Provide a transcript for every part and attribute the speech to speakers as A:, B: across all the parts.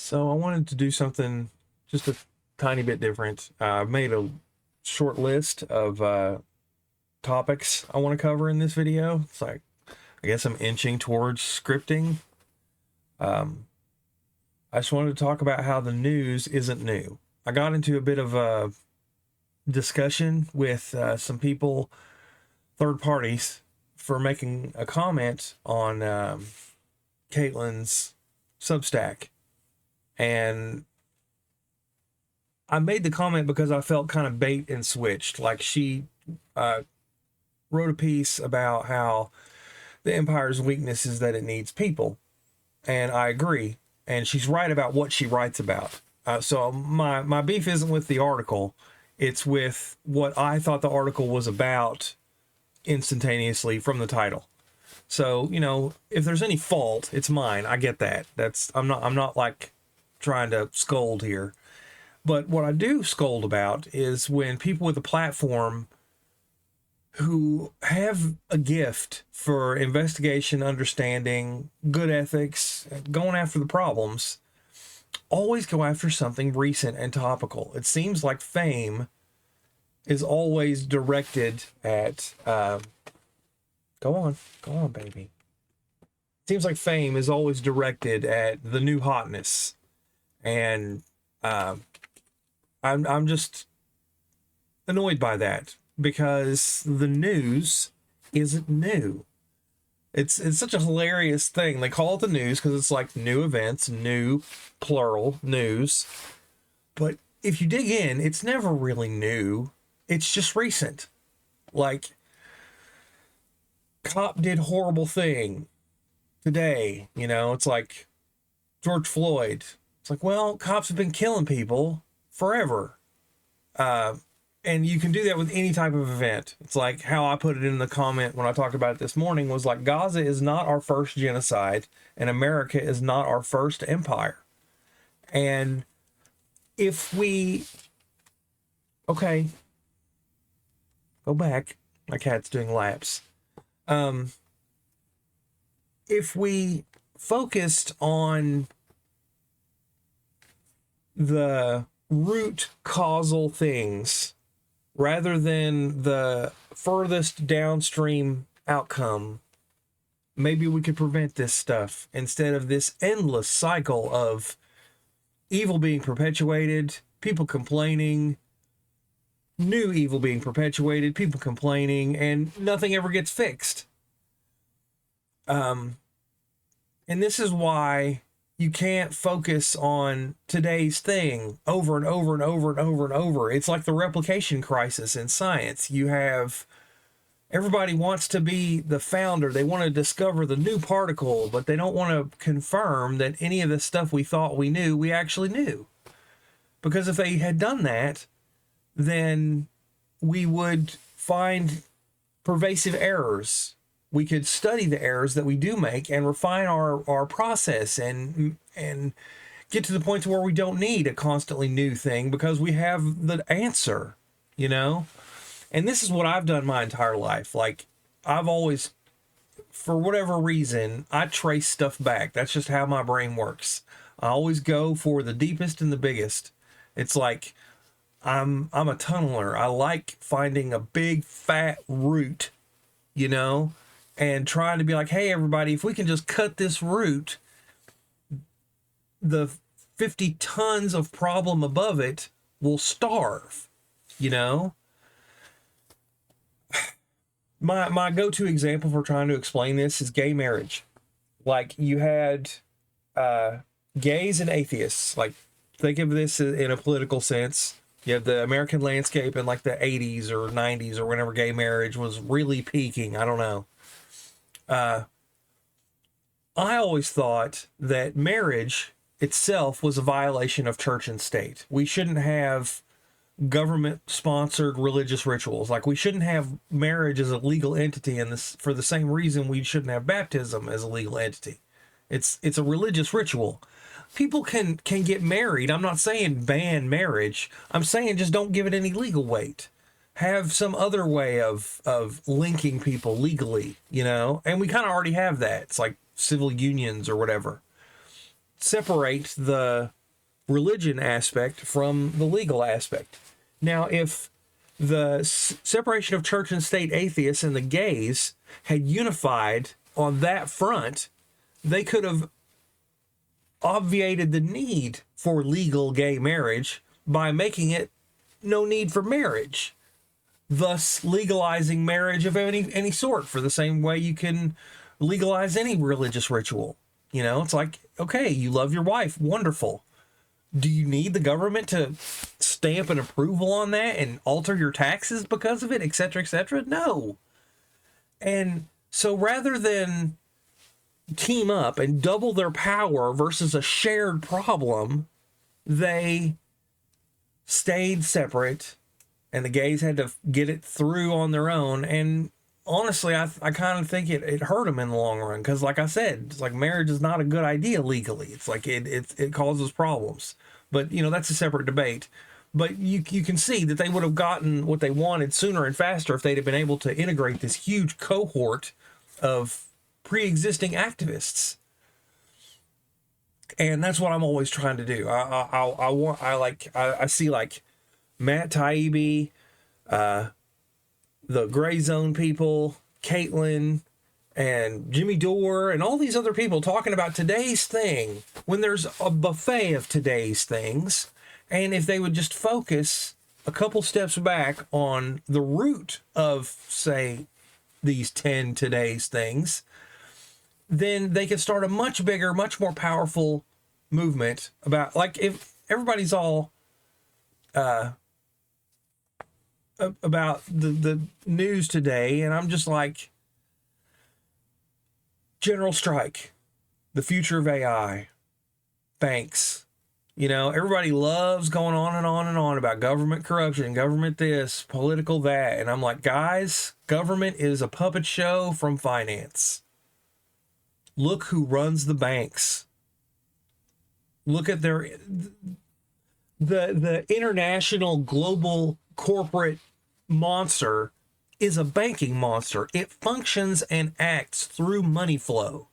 A: So I wanted to do something just a tiny bit different. I've made a short list of topics I want to cover in this video. It's like, I guess I'm inching towards scripting. I just wanted to talk about how the news isn't new. I got into a bit of a discussion with some people, third parties, for making a comment on Caitlin's Substack. And I made the comment because I felt kind of bait and switched. Like she wrote a piece about how the empire's weakness is that it needs people. And I agree. And she's right about what she writes about. So my beef isn't with the article. It's with what I thought the article was about instantaneously from the title. So, you know, if there's any fault, it's mine. I get that. I'm not like trying to scold here. But what I do scold about is when people with a platform who have a gift for investigation, understanding, good ethics, going after the problems, always go after something recent and topical. It seems like fame is always directed at, go on, baby. It seems like fame is always directed at the new hotness. And I'm just annoyed by that because the news isn't new. It's such a hilarious thing. They call it the news because it's like new events, new plural news. But if you dig in, it's never really new. It's just recent. Like, cop did horrible thing today. You know, it's like George Floyd. It's like, well, cops have been killing people forever. And you can do that with any type of event. It's like how I put it in the comment when I talked about it this morning was like, Gaza is not our first genocide and America is not our first empire. And if we, okay, go back. My cat's doing laps. If we focused on the root causal things rather than the furthest downstream outcome, maybe we could prevent this stuff instead of this endless cycle of evil being perpetuated, people complaining, new evil being perpetuated, people complaining, and nothing ever gets fixed. And this is why you can't focus on today's thing over and over and over and over and over. It's like the replication crisis in science. You have everybody wants to be the founder. They want to discover the new particle, but they don't want to confirm that any of the stuff we thought we knew, we actually knew. Because if they had done that, then we would find pervasive errors. We could study the errors that we do make and refine our process and get to the point where we don't need a constantly new thing because we have the answer, you know? And this is what I've done my entire life. Like, I've always, for whatever reason, I trace stuff back. That's just how my brain works. I always go for the deepest and the biggest. It's like I'm a tunneler. I like finding a big fat root, you know? And trying to be like, hey, everybody, if we can just cut this root, the 50 tons of problem above it will starve, you know? My go-to example for trying to explain this is gay marriage. Like, you had gays and atheists. Like, think of this in a political sense. You have the American landscape in like the 80s or 90s or whenever gay marriage was really peaking. I don't know. I always thought that marriage itself was a violation of church and state. We shouldn't have government-sponsored religious rituals. Like, we shouldn't have marriage as a legal entity, and this for the same reason we shouldn't have baptism as a legal entity. It's a religious ritual. People can get married. I'm not saying ban marriage. I'm saying just don't give it any legal weight. Have some other way of linking people legally, you know? And we kind of already have that. It's like civil unions or whatever. separate the religion aspect from the legal aspect. Now, if the separation of church and state atheists and the gays had unified on that front, they could have obviated the need for legal gay marriage by making it no need for marriage, thus legalizing marriage of any sort, for the same way you can legalize any religious ritual. You know, it's like, okay, you love your wife, wonderful. Do you need the government to stamp an approval on that and alter your taxes because of it, et cetera, et cetera? No. And so rather than team up and double their power versus a shared problem, they stayed separate, and the gays had to get it through on their own. And honestly, I kind of think it hurt them in the long run, because like I said, it's like marriage is not a good idea legally. It's like it causes problems. But, you know, that's a separate debate. But you can see that they would have gotten what they wanted sooner and faster if they'd have been able to integrate this huge cohort of pre-existing activists. And that's what I'm always trying to do. I see like Matt Taibbi, the Gray Zone people, Caitlin, and Jimmy Dore, and all these other people talking about today's thing when there's a buffet of today's things. And if they would just focus a couple steps back on the root of, say, these 10 today's things, then they could start a much bigger, much more powerful movement about, like, if everybody's all about the news today, and I'm just like, general strike, the future of AI, banks. You know, everybody loves going on and on and on about government corruption, government this, political that. And I'm like, guys, government is a puppet show from finance. Look who runs the banks. Look at the international global corporate monster is a banking monster. It functions and acts through money flow.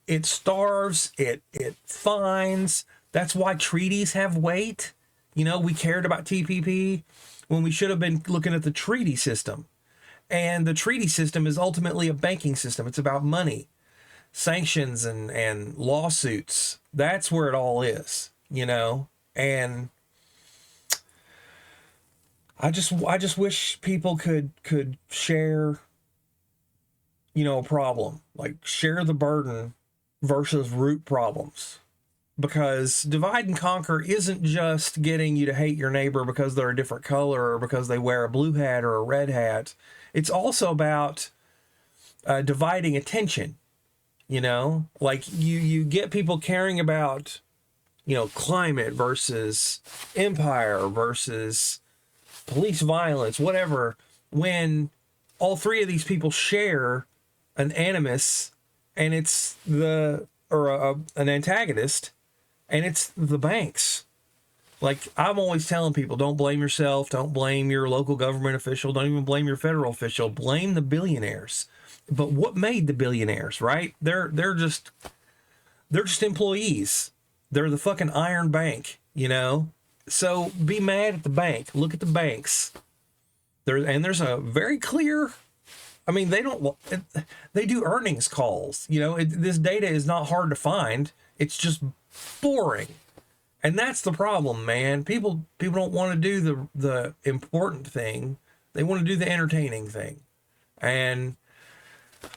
A: It starves, it fines. That's why treaties have weight. You know, we cared about TPP when we should have been looking at the treaty system. And the treaty system is ultimately a banking system. It's about money, sanctions, and lawsuits. That's where it all is, you know? And I just wish people could share, you know, a problem, like share the burden versus root problems. Because divide and conquer isn't just getting you to hate your neighbor because they're a different color or because they wear a blue hat or a red hat. It's also about dividing attention, you know? Like you get people caring about, you know, climate versus empire versus police violence, whatever, when all three of these people share an animus, and it's an antagonist, and it's the banks. Like, I'm always telling people, don't blame yourself, don't blame your local government official, don't even blame your federal official, blame the billionaires. But what made the billionaires, right? They're just employees. They're the fucking Iron Bank, you know? So be mad at the bank. Look at the banks. There's a very clear, I mean, they do earnings calls. You know, this data is not hard to find. It's just boring. And that's the problem, man. People don't want to do the important thing. They want to do the entertaining thing. And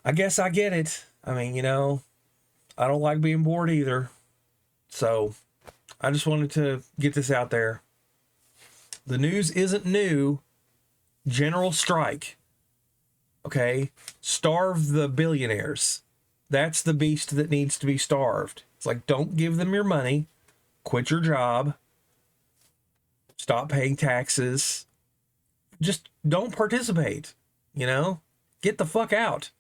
A: I guess I get it. I mean, you know, I don't like being bored either. So I just wanted to get this out there. The news isn't new. General strike. Okay? Starve the billionaires. That's the beast that needs to be starved. It's like, don't give them your money. Quit your job. Stop paying taxes. Just don't participate. You know? Get the fuck out.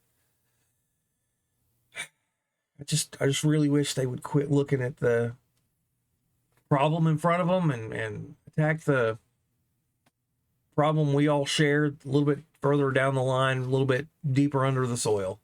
A: I just really wish they would quit looking at the problem in front of them and attack the problem we all shared a little bit further down the line, a little bit deeper under the soil.